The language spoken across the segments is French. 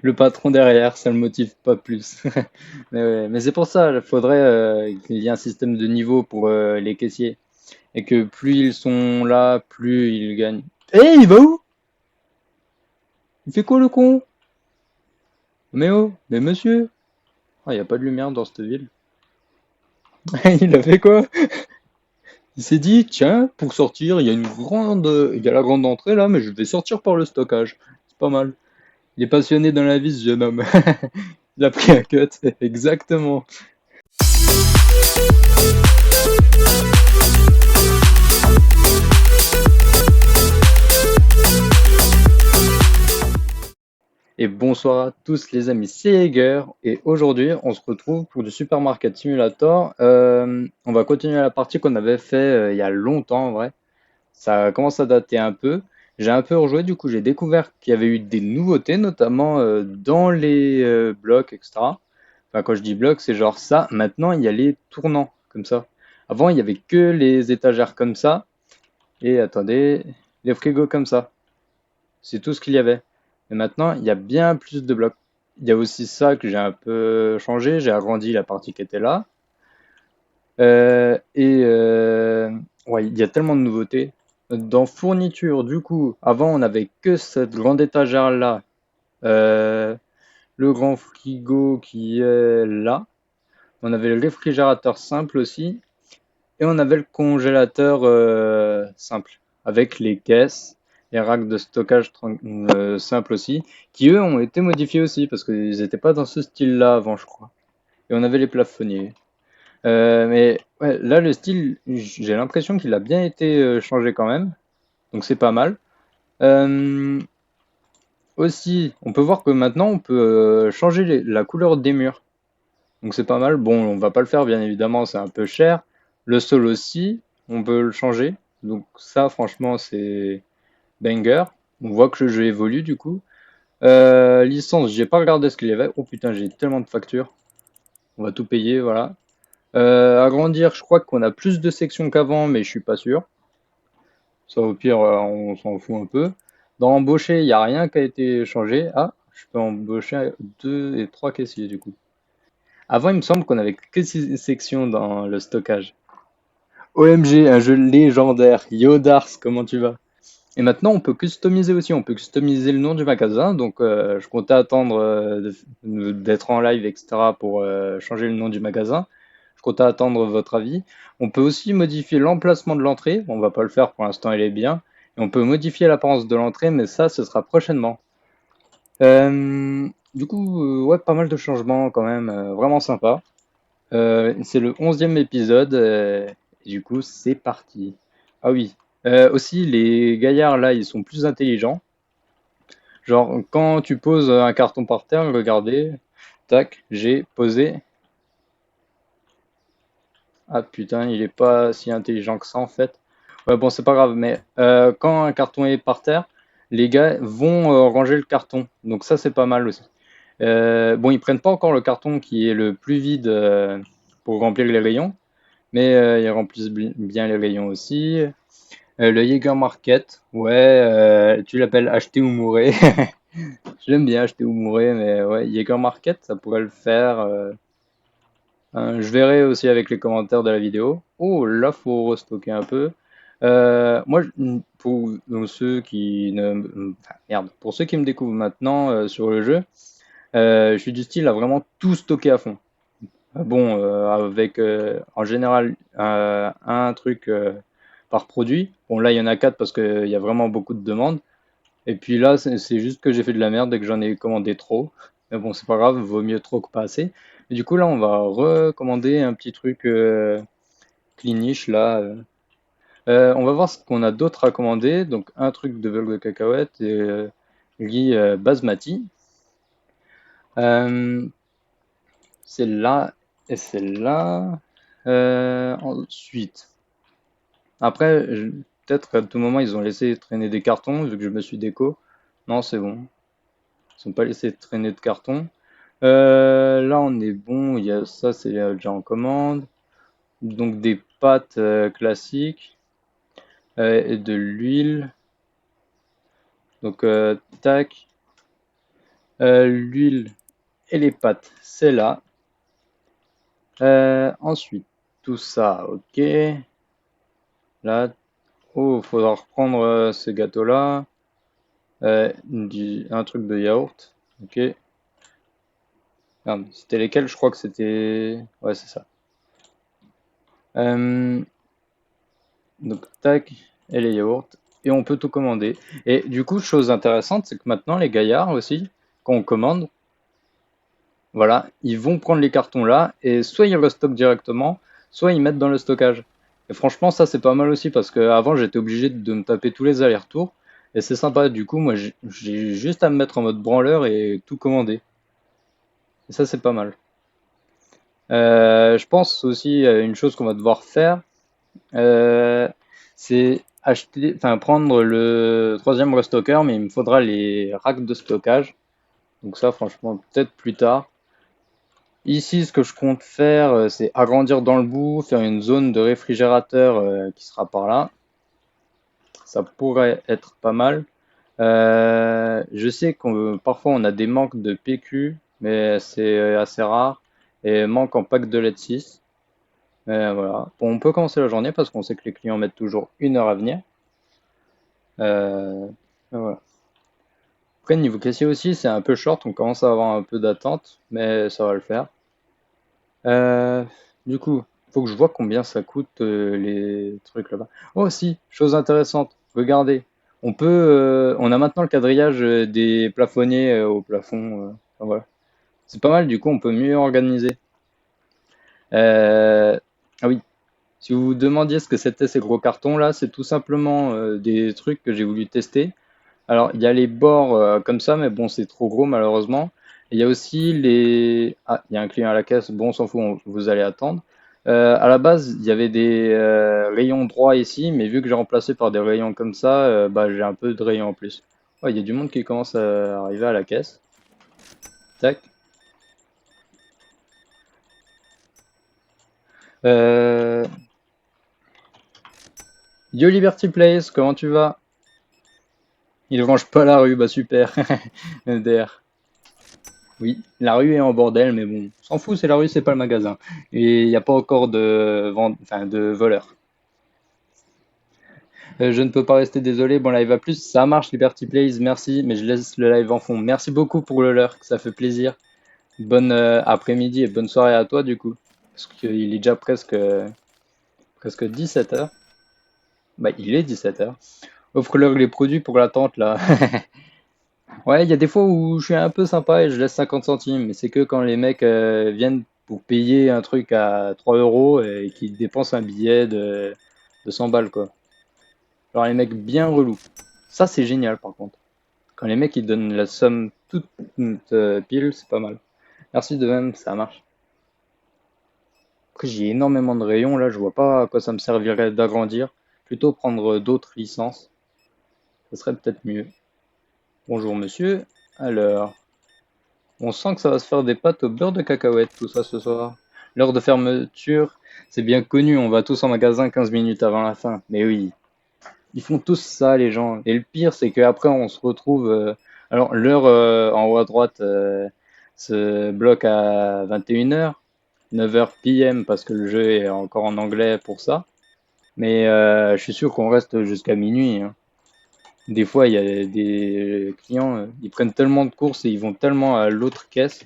Le patron derrière, ça le motive pas plus. Mais, ouais, mais c'est pour ça, il faudrait qu'il y ait un système de niveau pour les caissiers. Et que plus ils sont là, plus ils gagnent. Eh, il va où? Il fait quoi le con? Mais oh, mais monsieur? Ah, il n'y a pas de lumière dans cette ville. Il a fait quoi? Il s'est dit, tiens, pour sortir, il y a la grande entrée là, mais je vais sortir par le stockage. C'est pas mal. Il est passionné dans la vie, ce jeune homme. Il a pris un cut, exactement. Et bonsoir à tous les amis, c'est Jäger et aujourd'hui on se retrouve pour du Supermarket Simulator. On va continuer la partie qu'on avait fait il y a longtemps en vrai. Ça commence à dater un peu. J'ai un peu rejoué, du coup j'ai découvert qu'il y avait eu des nouveautés, notamment dans les blocs, etc. Enfin quand je dis blocs, c'est genre ça. Maintenant il y a les tournants comme ça. Avant il y avait que les étagères comme ça. Et attendez, les frigos comme ça. C'est tout ce qu'il y avait. Et maintenant, il y a bien plus de blocs. Il y a aussi ça que j'ai un peu changé. J'ai agrandi la partie qui était là. Et ouais, il y a tellement de nouveautés. Dans fourniture, du coup, avant, on n'avait que cette grande étagère-là. Euh, le grand frigo qui est là. On avait le réfrigérateur simple aussi. Et on avait le congélateur simple, avec les caisses, les racks de stockage simples aussi, qui eux ont été modifiés aussi, parce qu'ils n'étaient pas dans ce style-là avant, je crois. Et on avait les plafonniers. Mais ouais, là, le style, j'ai l'impression qu'il a bien été changé quand même, donc c'est pas mal. Euh, aussi, on peut voir que maintenant, on peut changer la couleur des murs. Donc c'est pas mal. Bon, on va pas le faire, bien évidemment, c'est un peu cher. Le sol aussi, on peut le changer. Donc ça, franchement, c'est banger. On voit que le jeu évolue du coup. Licence, j'ai pas regardé ce qu'il y avait. Oh putain, j'ai tellement de factures. On va tout payer, voilà. Agrandir, je crois qu'on a plus de sections qu'avant, mais je suis pas sûr. Ça, au pire, on s'en fout un peu. Dans embaucher, il n'y a rien qui a été changé. Ah, je peux embaucher 2 et 3 caissiers du coup. Avant, il me semble qu'on avait que 6 sections dans le stockage. OMG, un jeu légendaire. Yodars, comment tu vas? Et maintenant, on peut customiser aussi. On peut customiser le nom du magasin. Donc, je comptais attendre d'être en live, etc. pour changer le nom du magasin. Je comptais attendre votre avis. On peut aussi modifier l'emplacement de l'entrée. On va pas le faire pour l'instant, il est bien. Et on peut modifier l'apparence de l'entrée, mais ça, ce sera prochainement. Du coup, ouais, pas mal de changements quand même. Vraiment sympa. C'est le 11e épisode, et du coup, c'est parti. Ah oui, aussi, les gaillards, là, ils sont plus intelligents. Genre, quand tu poses un carton par terre, regardez, tac, j'ai posé. Ah putain, il est pas si intelligent que ça, en fait. Ouais, bon, c'est pas grave, mais quand un carton est par terre, les gars vont ranger le carton. Donc ça, c'est pas mal aussi. Bon, ils prennent pas encore le carton qui est le plus vide pour remplir les rayons. Mais ils remplissent bien les rayons aussi. Le Jäger Market, ouais, tu l'appelles acheter ou mourir. J'aime bien acheter ou mourir, mais ouais, Jäger Market, ça pourrait le faire. Je verrai aussi avec les commentaires de la vidéo. Oh, là, faut restocker un peu. Moi, pour ceux qui ne, enfin, merde, pour ceux qui me découvrent maintenant sur le jeu, je suis du style à vraiment tout stocker à fond. Bon, avec en général un truc par produit. Bon, là, il y en a 4 parce qu'il y a vraiment beaucoup de demandes. Et puis là, c'est juste que j'ai fait de la merde et que j'en ai commandé trop. Mais bon, c'est pas grave, vaut mieux trop que pas assez. Et du coup, là, on va recommander un petit truc Cleanish là. On va voir ce qu'on a d'autre à commander. Donc, un truc de beurre de cacahuète et riz basmati. Euh, Celle-là et celle-là. Ensuite, après, peut-être qu'à tout moment, ils ont laissé traîner des cartons, vu que je me suis déco. Non, c'est bon. Ils n'ont pas laissé traîner de cartons. Là, on est bon. Il y a ça, c'est déjà en commande. Donc, des pâtes classiques et de l'huile. Donc, tac. L'huile et les pâtes, c'est là. Ensuite, tout ça, ok. Là, oh, faudra reprendre ce gâteau-là. Un truc de yaourt. Ok. Merde, c'était lesquels? Je crois que c'était. Ouais, c'est ça. Euh, donc, tac, et les yaourts. Et on peut tout commander. Et du coup, chose intéressante, c'est que maintenant, les gaillards aussi, quand on commande, voilà, ils vont prendre les cartons là, et soit ils restockent directement, soit ils mettent dans le stockage. Et franchement, ça, c'est pas mal aussi, parce qu'avant, j'étais obligé de me taper tous les allers-retours. Et c'est sympa. Du coup, moi, j'ai juste à me mettre en mode branleur et tout commander. Et ça, c'est pas mal. Je pense aussi à une chose qu'on va devoir faire, euh, c'est acheter, enfin prendre le troisième restocker, mais il me faudra les racks de stockage. Donc ça, franchement, peut-être plus tard. Ici, ce que je compte faire, c'est agrandir dans le bout, faire une zone de réfrigérateur qui sera par là. Ça pourrait être pas mal. Je sais qu'on parfois on a des manques de PQ, mais c'est assez rare. Et manque en pack de LED 6. Voilà. Bon, on peut commencer la journée parce qu'on sait que les clients mettent toujours 1 heure à venir. Euh, voilà. Après, niveau caissier aussi, c'est un peu short. On commence à avoir un peu d'attente, mais ça va le faire. Euh, du coup, faut que je vois combien ça coûte les trucs là-bas. Oh, si, chose intéressante. Regardez, on a maintenant le quadrillage des plafonniers au plafond. Enfin, voilà. C'est pas mal. Du coup, on peut mieux organiser. Ah oui. Si vous vous demandiez ce que c'était ces gros cartons là, c'est tout simplement des trucs que j'ai voulu tester. Alors, il y a les bords comme ça, mais bon, c'est trop gros malheureusement. Et il y a aussi les... Ah, il y a un client à la caisse, bon, on s'en fout, vous allez attendre. À la base, il y avait des rayons droits ici, mais vu que j'ai remplacé par des rayons comme ça, bah, j'ai un peu de rayons en plus. Ouais, il y a du monde qui commence à arriver à la caisse. Tac. Euh... Yo Liberty Place, comment tu vas? Il range pas la rue, bah super. MDR. Oui, la rue est en bordel, mais bon, on s'en fout, c'est la rue, c'est pas le magasin. Et il n'y a pas encore de vente, enfin de voleurs. Je ne peux pas rester désolé, bon live à plus, ça marche Liberty Plays, merci, mais je laisse le live en fond. Merci beaucoup pour le leur, ça fait plaisir. Bonne après-midi et bonne soirée à toi du coup. Parce qu'il est déjà presque 17 heures. Bah il est 17 heures. Offre-leur les produits pour l'attente là. Ouais, il y a des fois où je suis un peu sympa et je laisse 50 centimes, mais c'est que quand les mecs viennent pour payer un truc à 3 euros et qu'ils dépensent un billet de 100 balles, quoi. Genre les mecs bien relous. Ça, c'est génial, par contre. Quand les mecs ils donnent la somme toute pile, c'est pas mal. Merci de même, ça marche. Après, j'ai énormément de rayons, là, je vois pas à quoi ça me servirait d'agrandir. Plutôt prendre d'autres licences, ce serait peut-être mieux. Bonjour, monsieur. Alors. On sent que ça va se faire des pâtes au beurre de cacahuète, tout ça ce soir. L'heure de fermeture, c'est bien connu, on va tous en magasin 15 minutes avant la fin. Mais oui, ils font tous ça, les gens. Et le pire, c'est qu'après, on se retrouve. Alors, l'heure en haut à droite se bloque à 21 h, 9 h PM, parce que le jeu est encore en anglais pour ça. Mais je suis sûr qu'on reste jusqu'à minuit, hein. Des fois, il y a des clients, ils prennent tellement de courses et ils vont tellement à l'autre caisse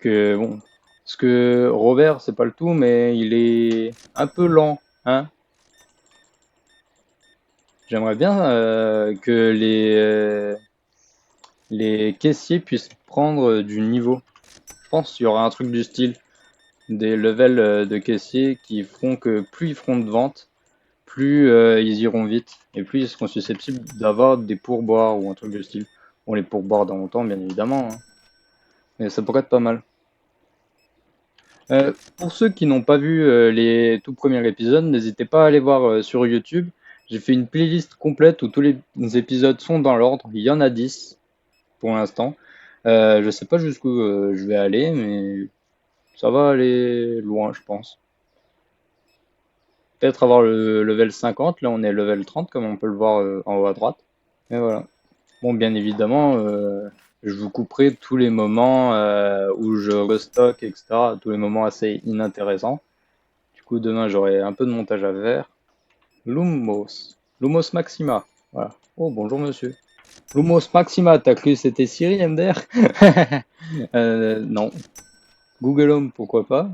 que bon, parce que Robert, c'est pas le tout, mais il est un peu lent, hein. J'aimerais bien que les caissiers puissent prendre du niveau. Je pense qu'il y aura un truc du style, des levels de caissiers qui feront que plus ils feront de ventes, plus ils iront vite, et plus ils seront susceptibles d'avoir des pourboires ou un truc du style. Bon, les pourboires dans longtemps, bien évidemment, hein, mais ça pourrait être pas mal. Pour ceux qui n'ont pas vu les tout premiers épisodes, n'hésitez pas à aller voir sur YouTube. J'ai fait une playlist complète où tous les épisodes sont dans l'ordre. Il y en a 10 pour l'instant. Je sais pas jusqu'où je vais aller, mais ça va aller loin, je pense. Peut-être avoir le level 50. Là, on est level 30, comme on peut le voir en haut à droite. Et voilà. Bon, bien évidemment, je vous couperai tous les moments où je restock, etc. Tous les moments assez inintéressants. Du coup, demain, j'aurai un peu de montage à faire. Lumos. Lumos Maxima. Voilà. Oh, bonjour monsieur. Lumos Maxima, t'as cru que c'était Siri, MDR? Non. Google Home, pourquoi pas?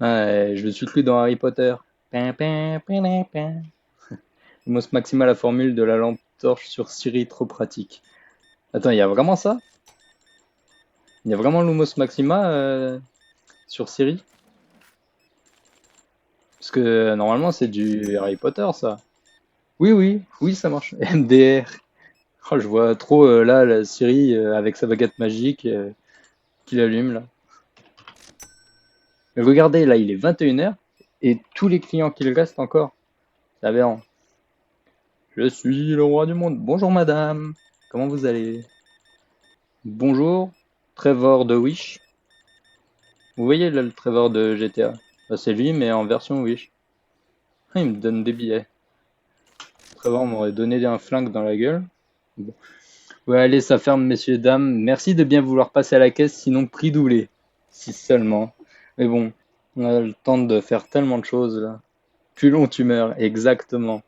Je suis cru dans Harry Potter. Pin, pin, pin, pin, pin. Lumos Maxima, la formule de la lampe torche sur Siri, trop pratique. Attends, il y a vraiment ça? Il y a vraiment Lumos Maxima sur Siri? Parce que normalement, c'est du Harry Potter, ça. Oui, oui, oui, ça marche. MDR. Oh, je vois trop là la Siri avec sa baguette magique qui l'allume là. Mais regardez, là, il est 21 h et tous les clients qu'il reste encore. C'est aberrant. Je suis le roi du monde. Bonjour madame. Comment vous allez? Bonjour, Trevor de Wish. Vous voyez là le Trevor de GTA? Bah, c'est lui, mais en version Wish. Ah, il me donne des billets. Trevor m'aurait donné un flingue dans la gueule. Bon. Ouais, allez, ça ferme, messieurs, dames. Merci de bien vouloir passer à la caisse, sinon prix doublé. Si seulement. Mais bon, on a le temps de faire tellement de choses là. Plus long tu meurs, exactement.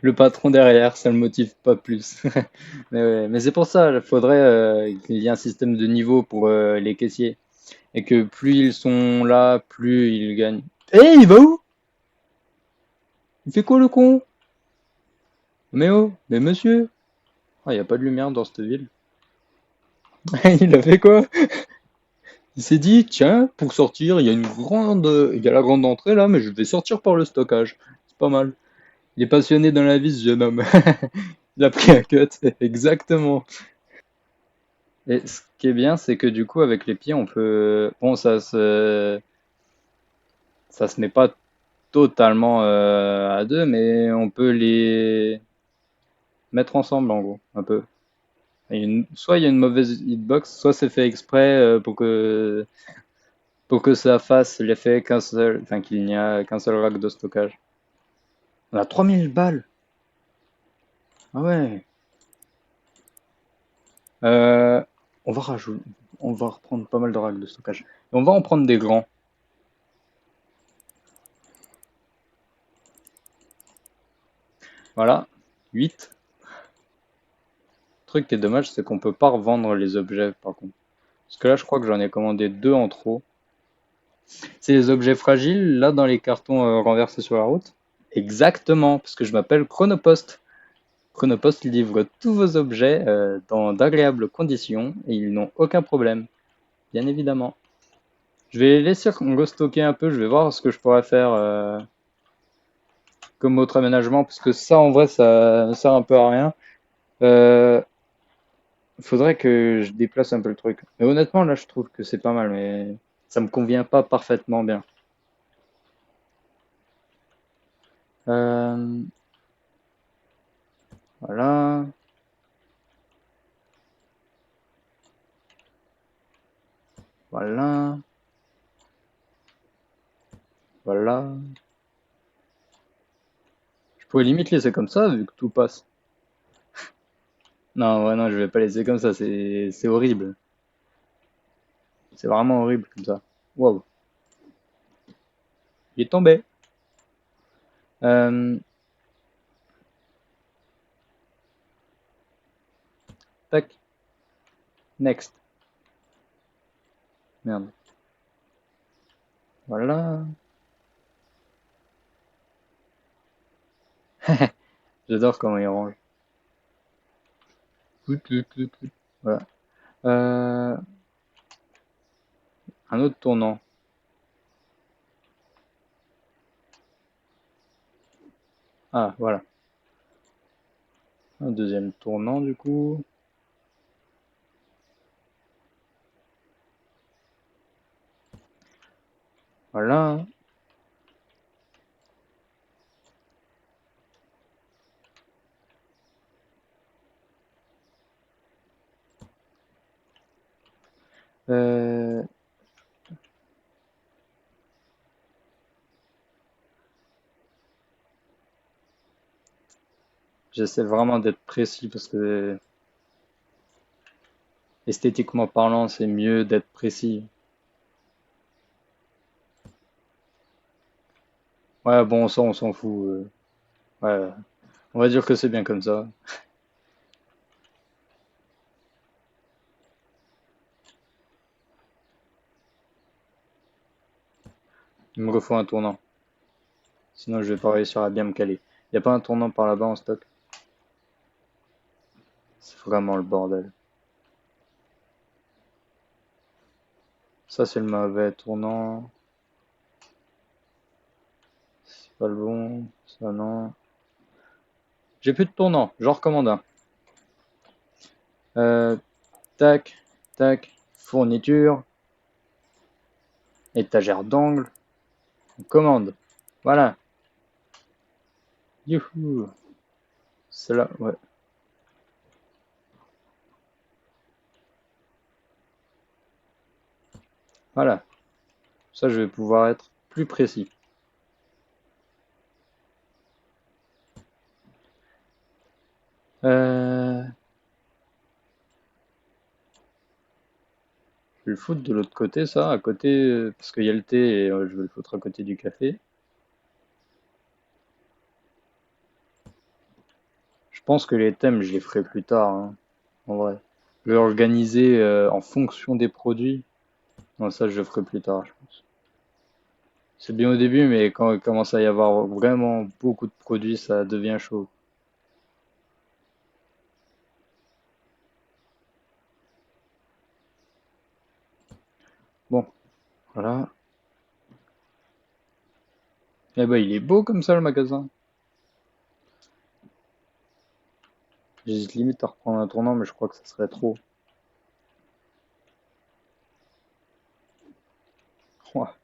Le patron derrière, ça le motive pas plus. Mais ouais, mais c'est pour ça, il faudrait qu'il y ait un système de niveau pour les caissiers. Et que plus ils sont là, plus ils gagnent. Eh, il va où? Il fait quoi le con? Mais oh, mais monsieur? Ah, y a pas de lumière dans cette ville. Il a fait quoi? Il s'est dit, tiens, pour sortir, il y a la grande entrée là, mais je vais sortir par le stockage. C'est pas mal. Il est passionné dans la vie, ce jeune homme. Il a pris un cut, exactement. Et ce qui est bien, c'est que du coup, avec les pieds, on peut. Bon, ça se met pas totalement à deux, mais on peut les mettre ensemble, en gros, un peu. Soit il y a une mauvaise hitbox, soit c'est fait exprès pour que ça fasse l'effet qu'un seul, enfin qu'il n'y a qu'un seul rack de stockage. On a 3000 balles. Ah ouais. Euh, on va rajouter, on va reprendre pas mal de racks de stockage. Et on va en prendre des grands. Voilà. 8. Le truc qui est dommage, c'est qu'on peut pas revendre les objets par contre. Parce que là, je crois que j'en ai commandé deux en trop. C'est les objets fragiles, là, dans les cartons renversés sur la route. Exactement, parce que je m'appelle Chronopost. Chronopost livre tous vos objets dans d'agréables conditions et ils n'ont aucun problème, bien évidemment. Je vais les laisser restocker un peu, je vais voir ce que je pourrais faire comme autre aménagement, parce que ça, en vrai, ça ne sert un peu à rien. Euh, Faudrait que je déplace un peu le truc. Mais honnêtement, là, je trouve que c'est pas mal, mais ça me convient pas parfaitement bien. Euh, voilà, voilà, voilà. Je pourrais limite laisser comme ça, vu que tout passe. Non, ouais, non, je vais pas laisser comme ça, c'est horrible. C'est vraiment horrible comme ça. Wow, il est tombé. Euh, tac, next. Merde. Voilà. J'adore comment il range. Voilà. Euh, un autre tournant. Ah, voilà. Un deuxième tournant, du coup. Voilà. Euh, J'essaie vraiment d'être précis parce que esthétiquement parlant, c'est mieux d'être précis. Ouais, bon, ça, on s'en fout. Ouais, on va dire que c'est bien comme ça. Il me refaut un tournant. Sinon, je vais pas réussir à bien me caler. Y a pas un tournant par là-bas en stock? C'est vraiment le bordel. Ça, c'est le mauvais tournant. C'est pas le bon. Ça, non. J'ai plus de tournant. J'en recommande un. Euh, tac, tac. Fourniture. Étagère d'angle. Commande. Voilà. Youhou. C'est là, ouais. Voilà. Ça, je vais pouvoir être plus précis. Euh, je vais le foutre de l'autre côté, ça, à côté, parce qu'il y a le thé et je vais le foutre à côté du café. Je pense que les thèmes, je les ferai plus tard, hein, en vrai. Je vais organiser en fonction des produits. Non, ça, je le ferai plus tard, je pense. C'est bien au début, mais quand il commence à y avoir vraiment beaucoup de produits, ça devient chaud. Bon, voilà. Eh ben, il est beau comme ça, le magasin. J'hésite limite à reprendre un tournant, mais je crois que ça serait trop. Ouah.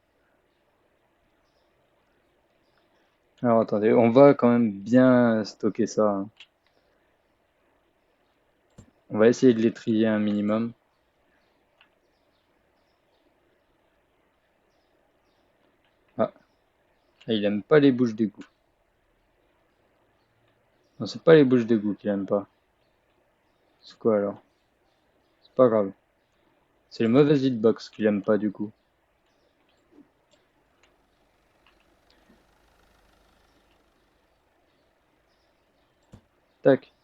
Alors attendez, on va quand même bien stocker ça, hein. On va essayer de les trier un minimum. Ah, il aime pas les bouches d'égout. Non, c'est pas les bouches d'égout qu'il aime pas. C'est quoi alors? C'est pas grave. C'est le mauvais hitbox qu'il aime pas du coup. Tac.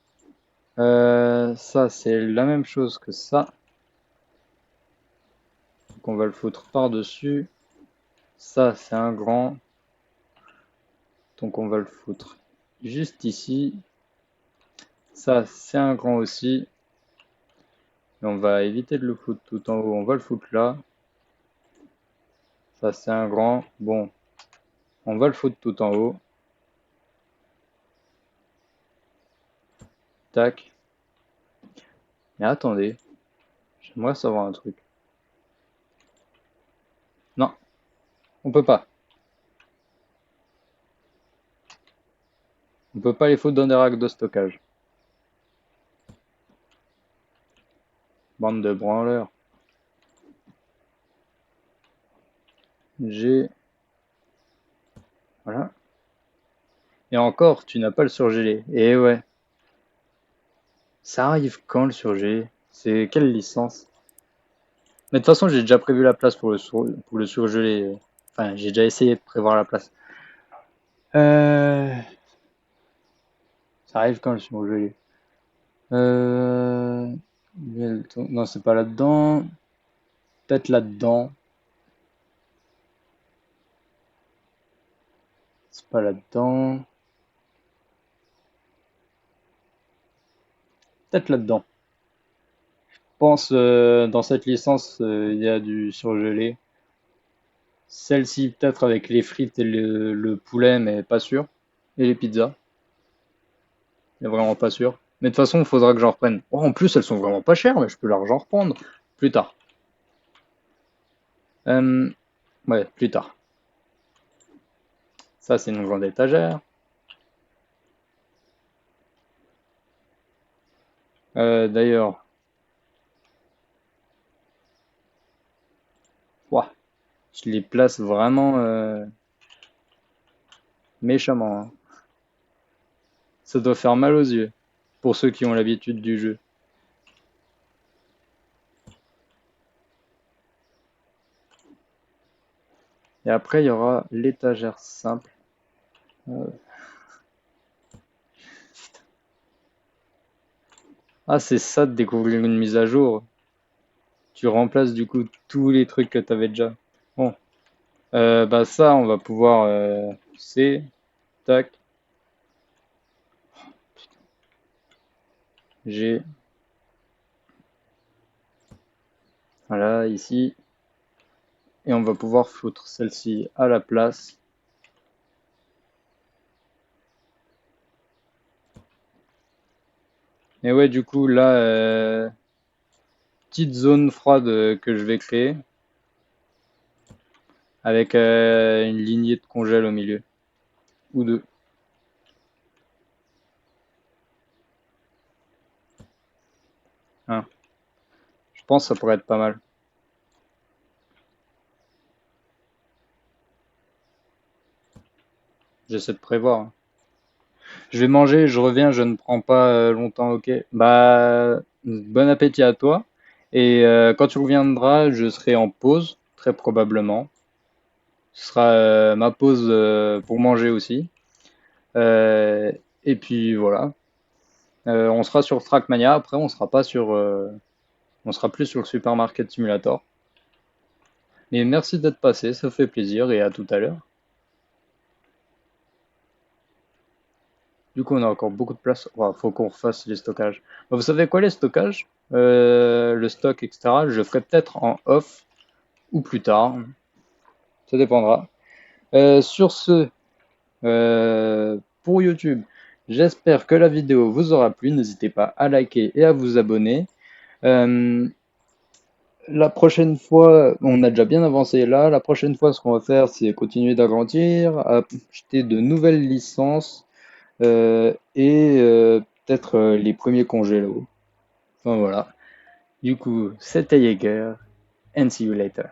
Ça c'est la même chose que ça. Donc on va le foutre par-dessus. Ça c'est un grand. Donc on va le foutre juste ici. Ça c'est un grand aussi. Et on va éviter de le foutre tout en haut. On va le foutre là. Ça c'est un grand. Bon, on va le foutre tout en haut. Tac. Mais attendez, j'aimerais savoir un truc. Non, on peut pas. On peut pas les foutre dans des racks de stockage. Bande de branleurs. J'ai... Voilà. Et encore, tu n'as pas le surgelé. Et ouais. Ça arrive quand le surgelé? C'est quelle licence? Mais de toute façon, j'ai déjà prévu la place pour le surgelé. Enfin, j'ai déjà essayé de prévoir la place. Euh... Ça arrive quand le surgelé? Euh... Non, c'est pas là-dedans. Peut-être là-dedans. C'est pas là-dedans. Peut-être là-dedans. Je pense dans cette licence, il y a du surgelé. Celle-ci, peut-être avec les frites et le poulet, mais pas sûr. Et les pizzas, mais vraiment pas sûr. Mais de toute façon, il faudra que j'en reprenne. Oh, en plus, elles sont vraiment pas chères, mais je peux l'argent reprendre plus tard. Euh, ouais, plus tard. Ça, c'est une grande étagère. D'ailleurs, ouah, je les place vraiment méchamment, hein. Ça doit faire mal aux yeux, pour ceux qui ont l'habitude du jeu. Et après, il y aura l'étagère simple. Euh, Ah, c'est ça de découvrir une mise à jour. Tu remplaces du coup tous les trucs que tu avais déjà. Bon, bah ça, on va pouvoir C, tac, G, voilà, ici. Et on va pouvoir foutre celle-ci à la place. Et ouais, du coup, là, petite zone froide que je vais créer avec une lignée de congèle au milieu. Ou deux. Hein. Je pense que ça pourrait être pas mal. J'essaie de prévoir, hein. Je vais manger, je reviens, je ne prends pas longtemps, ok? Bah, bon appétit à toi. Et quand tu reviendras, je serai en pause, très probablement. Ce sera ma pause pour manger aussi. Euh, et puis voilà. On sera sur Trackmania. Après, on sera plus sur le Supermarket Simulator. Mais merci d'être passé, ça fait plaisir et à tout à l'heure. Du coup, on a encore beaucoup de place. Il faut qu'on refasse les stockages. Bah, vous savez quoi, les stockages? Le stock, etc. Je ferai peut-être en off ou plus tard. Ça dépendra. Sur ce, pour YouTube, j'espère que la vidéo vous aura plu. N'hésitez pas à liker et à vous abonner. Euh, la prochaine fois, on a déjà bien avancé là. La prochaine fois, ce qu'on va faire, c'est continuer d'agrandir, acheter de nouvelles licences et peut-être les premiers congés là-haut. Enfin voilà. Du coup, c'était Jäger, and see you later.